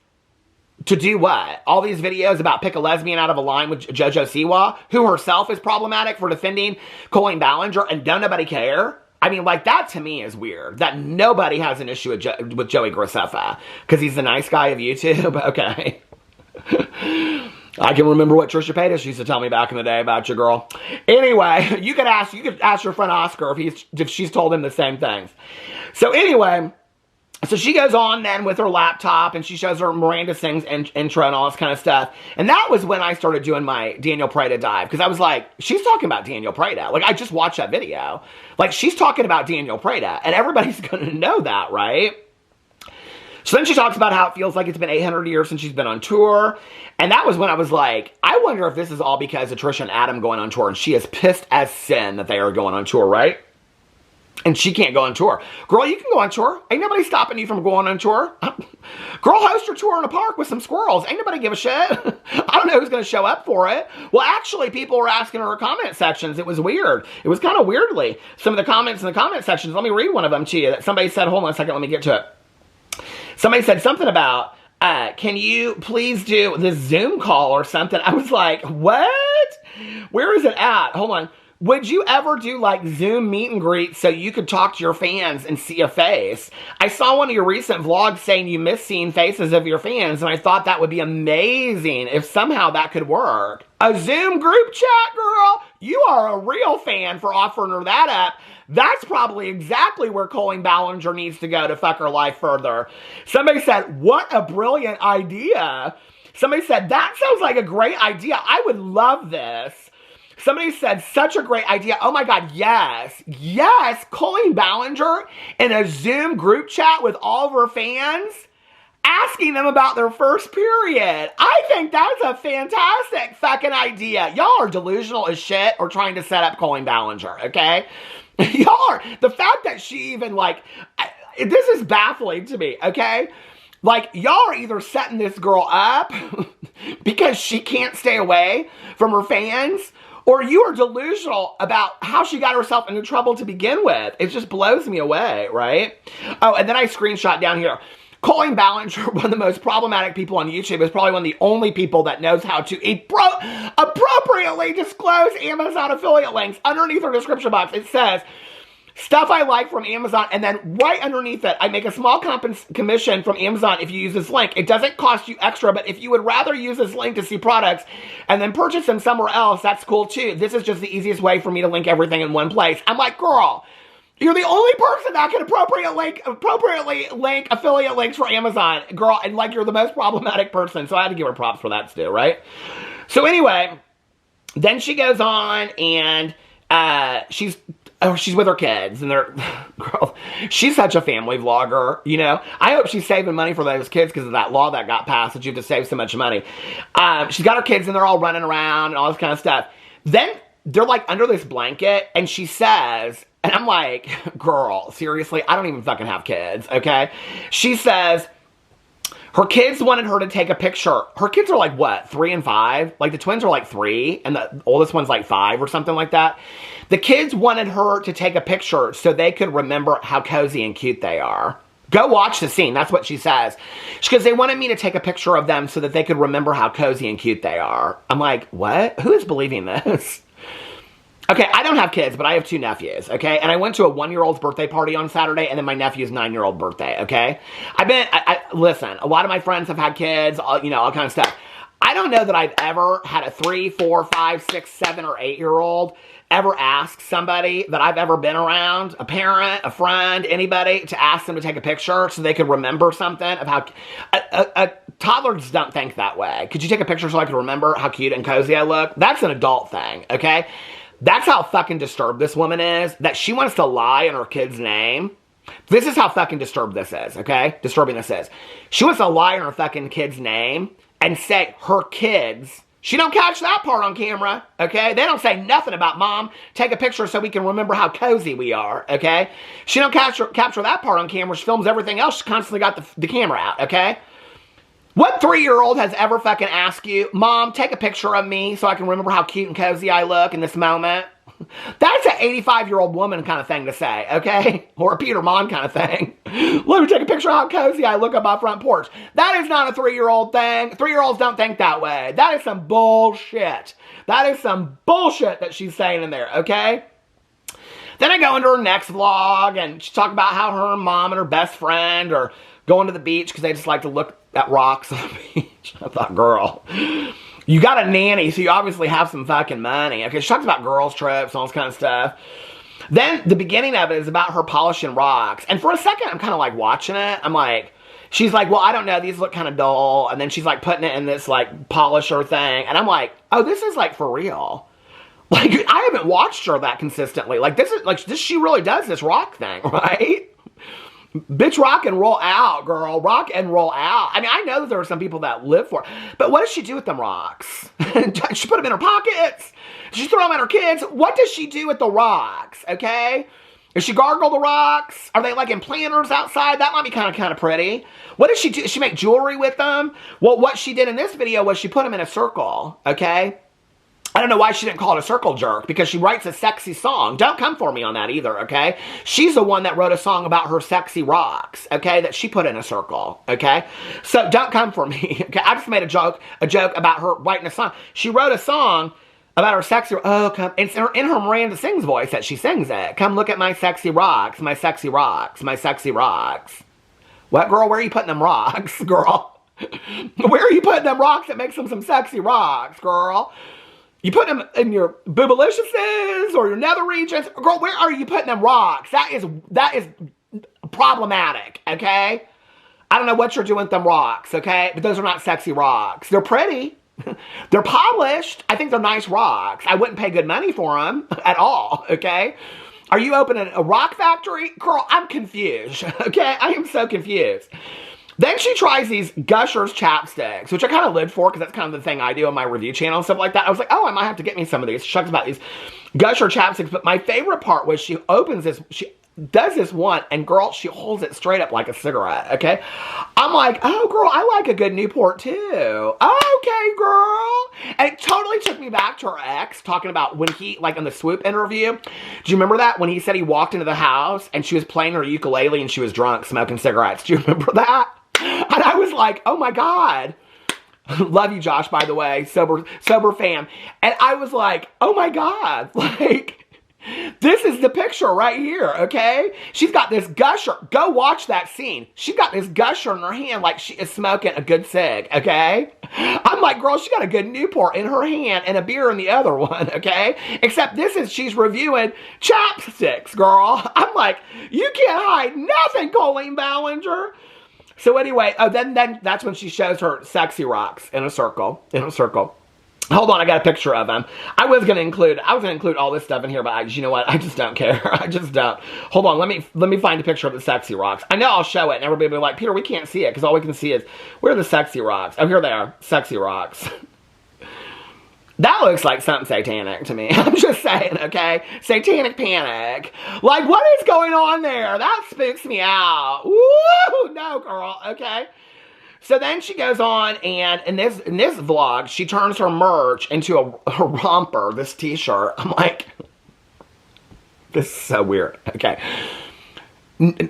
to do what? All these videos about pick a lesbian out of a line with JoJo Siwa, who herself is problematic for defending Colleen Ballinger, and don't nobody care? I mean, like, that to me is weird. That nobody has an issue with Joey Graceffa. Because he's the nice guy of YouTube? Okay. I can remember what Trisha Paytas used to tell me back in the day about your girl. Anyway, you could ask your friend Oscar if she's told him the same things. So anyway, so she goes on then with her laptop and she shows her Miranda sings intro and all this kind of stuff. And that was when I started doing my Daniel Prada dive. Because I was like, she's talking about Daniel Prada. Like, I just watched that video. Like, she's talking about Daniel Prada. And everybody's going to know that, right? So then she talks about how it feels like it's been 800 years since she's been on tour. And that was when I was like, I wonder if this is all because of Trisha and Adam going on tour. And she is pissed as sin that they are going on tour, right? And she can't go on tour. Girl, you can go on tour. Ain't nobody stopping you from going on tour. Girl, host your tour in a park with some squirrels. Ain't nobody give a shit. I don't know who's going to show up for it. Well, actually, people were asking her comment sections. It was weird. It was kind of weirdly. Some of the comments in the comment sections, let me read one of them to you. That somebody said, hold on a second, let me get to it. Somebody said something about, can you please do this Zoom call or something? I was like, what? Where is it at? Hold on. Would you ever do like Zoom meet and greet so you could talk to your fans and see a face? I saw one of your recent vlogs saying you miss seeing faces of your fans, and I thought that would be amazing if somehow that could work. A Zoom group chat, girl? You are a real fan for offering her that up. That's probably exactly where Colleen Ballinger needs to go to fuck her life further. Somebody said, what a brilliant idea. Somebody said, that sounds like a great idea. I would love this. Somebody said, such a great idea. Oh my God, yes. Yes, Colleen Ballinger in a Zoom group chat with all of her fans, asking them about their first period. I think that's a fantastic fucking idea. Y'all are delusional as shit or trying to set up Colleen Ballinger, okay? Y'all are. The fact that she even this is baffling to me, okay? Like, y'all are either setting this girl up because she can't stay away from her fans, or you are delusional about how she got herself into trouble to begin with. It just blows me away, right? Oh, and then I screenshot down here. Colleen Ballinger, one of the most problematic people on YouTube, is probably one of the only people that knows how to appropriately disclose Amazon affiliate links. Underneath her description box, it says, stuff I like from Amazon, and then right underneath it, I make a small commission from Amazon if you use this link. It doesn't cost you extra, but if you would rather use this link to see products and then purchase them somewhere else, that's cool too. This is just the easiest way for me to link everything in one place. I'm like, girl, you're the only person that can appropriately link affiliate links for Amazon, girl, and like you're the most problematic person. So I had to give her props for that too, right? So anyway, then she goes on and she's with her kids, and girl, she's such a family vlogger, you know. I hope she's saving money for those kids because of that law that got passed that you have to save so much money. She's got her kids, and they're all running around and all this kind of stuff. Then they're like under this blanket, and she says, and I'm like, girl, seriously, I don't even fucking have kids, okay? She says, her kids wanted her to take a picture. Her kids are like, what, 3 and 5? Like, the twins are like 3, and the oldest one's like 5 or something like that. The kids wanted her to take a picture so they could remember how cozy and cute they are. Go watch the scene. That's what she says. Because they wanted me to take a picture of them so that they could remember how cozy and cute they are. I'm like, what? Who is believing this? Okay, I don't have kids, but I have 2 nephews, okay? And I went to a 1-year-old's birthday party on Saturday, and then my nephew's 9-year-old birthday, okay? Listen, a lot of my friends have had kids, all kind of stuff. I don't know that I've ever had a 3, 4, 5, 6, 7, or 8-year-old ever ask somebody that I've ever been around, a parent, a friend, anybody, to ask them to take a picture so they could remember something of how... Toddlers don't think that way. Could you take a picture so I could remember how cute and cozy I look? That's an adult thing, okay? That's how fucking disturbed this woman is, that she wants to lie in her kid's name. This is how fucking disturbed this is, okay? Disturbing this is. She wants to lie in her fucking kid's name and say her kids... She don't catch that part on camera, okay? They don't say nothing about, Mom, take a picture so we can remember how cozy we are, okay? She don't capture that part on camera. She films everything else. She constantly got the camera out, okay? What 3-year-old has ever fucking asked you, Mom, take a picture of me so I can remember how cute and cozy I look in this moment? That's an 85-year-old woman kind of thing to say, okay? Or a Peter Monn kind of thing. Let me take a picture of how cozy I look on my front porch. That is not a 3-year-old thing. 3-year-olds don't think that way. That is some bullshit. That is some bullshit that she's saying in there, okay? Then I go into her next vlog, and she talks about how her mom and her best friend are going to the beach because they just like to look at rocks on the beach. I thought, girl. You got a nanny, so you obviously have some fucking money. Okay, she talks about girls' trips and all this kind of stuff. Then the beginning of it is about her polishing rocks. And for a second, I'm kind of like watching it. I'm like, she's like, well, I don't know. These look kind of dull. And then she's like putting it in this like polisher thing. And I'm like, oh, this is like for real. Like, I haven't watched her that consistently. Like, this is like, she really does this rock thing, right? Bitch, rock and roll out, girl. Rock and roll out. I mean, I know that there are some people that live for it. But what does she do with them rocks? She put them in her pockets. She throw them at her kids. What does she do with the rocks, okay? Does she gargle the rocks? Are they like in planters outside? That might be kind of pretty. What does she do? Does she make jewelry with them? Well, what she did in this video was she put them in a circle, okay? I don't know why she didn't call it a circle jerk, because she writes a sexy song. Don't come for me on that either, okay? She's the one that wrote a song about her sexy rocks, okay, that she put in a circle, okay? So don't come for me, okay? I just made a joke about her writing a song. She wrote a song about her sexy, oh, come, it's in her Miranda Sings voice that she sings it. Come look at my sexy rocks, my sexy rocks, my sexy rocks. What, girl, where are you putting them rocks, girl? Where are you putting them rocks that makes them some sexy rocks, girl? You put them in your boobaliciouses or your nether regions. Girl, where are you putting them rocks? That is problematic, okay? I don't know what you're doing with them rocks, okay? But those are not sexy rocks. They're pretty. They're polished. I think they're nice rocks. I wouldn't pay good money for them at all, okay? Are you opening a rock factory? Girl, I'm confused, okay? I am so confused. Then she tries these Gushers chapsticks, which I kind of lived for because that's kind of the thing I do on my review channel and stuff like that. I was like, oh, I might have to get me some of these. She talks about these Gusher chapsticks, but my favorite part was she opens this, she does this one, and girl, she holds it straight up like a cigarette, okay? I'm like, oh, girl, I like a good Newport too. Okay, girl. And it totally took me back to her ex, talking about when he, like in the Swoop interview. Do you remember that? When he said he walked into the house and she was playing her ukulele and she was drunk, smoking cigarettes. Do you remember that? And I was like, oh my God. Love you, Josh, by the way. Sober fam. And I was like, oh my God. Like, this is the picture right here, okay? She's got this Gusher. Go watch that scene. She's got this Gusher in her hand like she is smoking a good cig, okay? I'm like, girl, she got a good Newport in her hand and a beer in the other one, okay? Except she's reviewing chapsticks, girl. I'm like, you can't hide nothing, Colleen Ballinger. So anyway, then that's when she shows her sexy rocks in a circle, Hold on, I got a picture of them. I was gonna include all this stuff in here, but you know what? I just don't care. I just don't. Hold on, let me find a picture of the sexy rocks. I know I'll show it, and everybody will be like, Peter, we can't see it because all we can see is where are the sexy rocks? Oh, here they are, sexy rocks. That looks like something satanic to me. I'm just saying, okay? Satanic panic. Like, what is going on there? That spooks me out. Woo! No, girl, okay? So then she goes on, and in this vlog, she turns her merch into a romper, this t-shirt. I'm like, this is so weird, okay?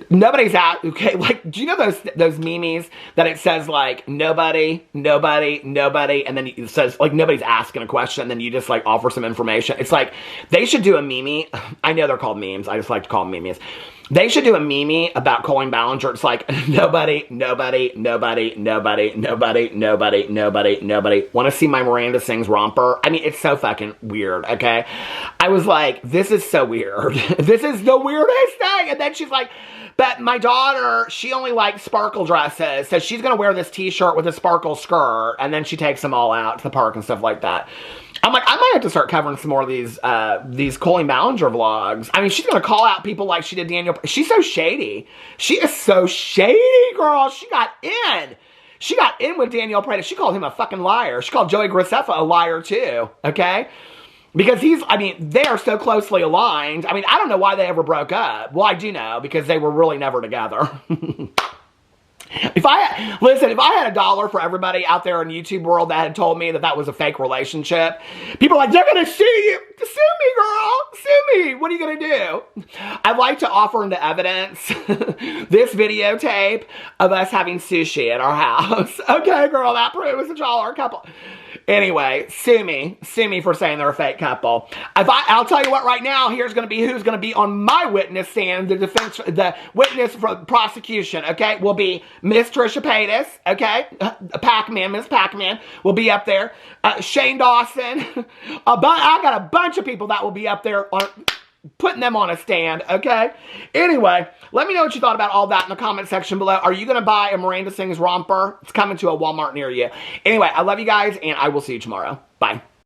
Nobody's out, okay? Like, do you know those memes that it says, like, nobody, and then it says, like, nobody's asking a question, and then you just, like, offer some information. It's like, they should do a meme. I know they're called memes. I just like to call them memes. They should do a meme about Colleen Ballinger. It's like, nobody. Want to see my Miranda Sings romper? I mean, it's so fucking weird, okay? I was like, this is so weird. This is the weirdest thing. And then she's like, but my daughter, she only likes sparkle dresses, so she's going to wear this t-shirt with a sparkle skirt, and then she takes them all out to the park and stuff like that. I'm like, I might have to start covering some more of these Colleen Ballinger vlogs. I mean, she's going to call out people like she did Daniel. She's so shady. She is so shady, girl. She got in. She got in with Daniel Prada. She called him a fucking liar. She called Joey Graceffa a liar too, okay? Because they are so closely aligned. I mean, I don't know why they ever broke up. Well, I do know, because they were really never together. If I had $1 for everybody out there in YouTube world that had told me that was a fake relationship, people are like, they're going to sue you. Sue me, girl. Sue me. What are you going to do? I'd like to offer into evidence this videotape of us having sushi at our house. Okay, girl, that proves that y'all are a couple. Anyway, sue me for saying they're a fake couple. I'll tell you what right now, who's going to be on my witness stand, the witness for prosecution, okay, will be Miss Trisha Paytas, okay? Pac-Man, Miss Pac-Man will be up there. Shane Dawson. I got a bunch of people that will be up there on putting them on a stand, okay? Anyway, let me know what you thought about all that in the comment section below. Are you going to buy a Miranda Sings romper? It's coming to a Walmart near you. Anyway, I love you guys, and I will see you tomorrow. Bye.